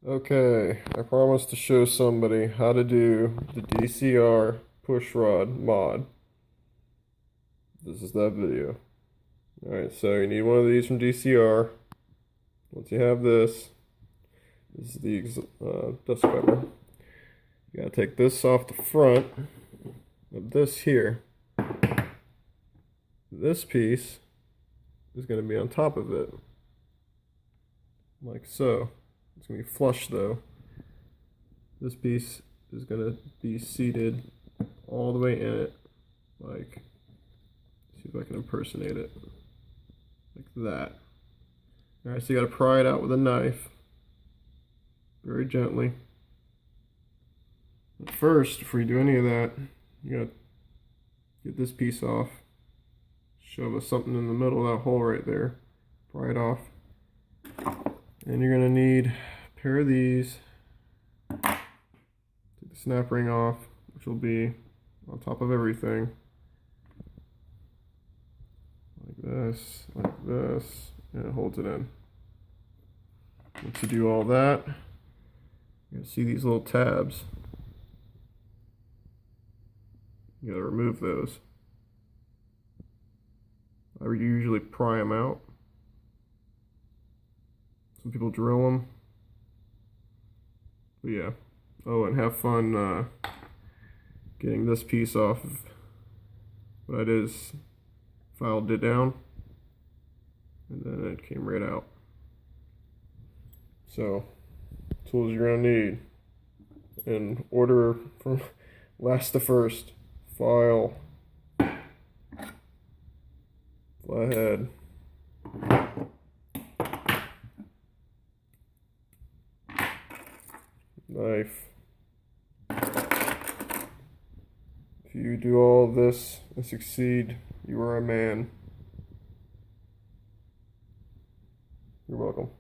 Okay, I promised to show somebody how to do the DCR push rod mod. This is that video. Alright, so you need one of these from DCR. Once you have this is the dust cover. You gotta take this off the front of this here. This piece is gonna be on top of it, like so. It's going to be flush though. This piece is going to be seated all the way in it. Like, see if I can impersonate it. Like that. Alright, so you got to pry it out with a knife. Very gently. But first, before you do any of that, you got to get this piece off. Shove something in the middle of that hole right there. Pry it off. And you're going to need a pair of these. Take the snap ring off, which will be on top of everything. Like this, and it holds it in. Once you do all that, you're going to see these little tabs. You got to remove those. I usually pry them out. Some people drill them. But yeah. Oh, and have fun getting this piece off of what it is. Filed it down. And then it came right out. So, tools you're going to need. In order from last to first. File. Flathead. Knife. If you do all of this and succeed, you are a man. You're welcome.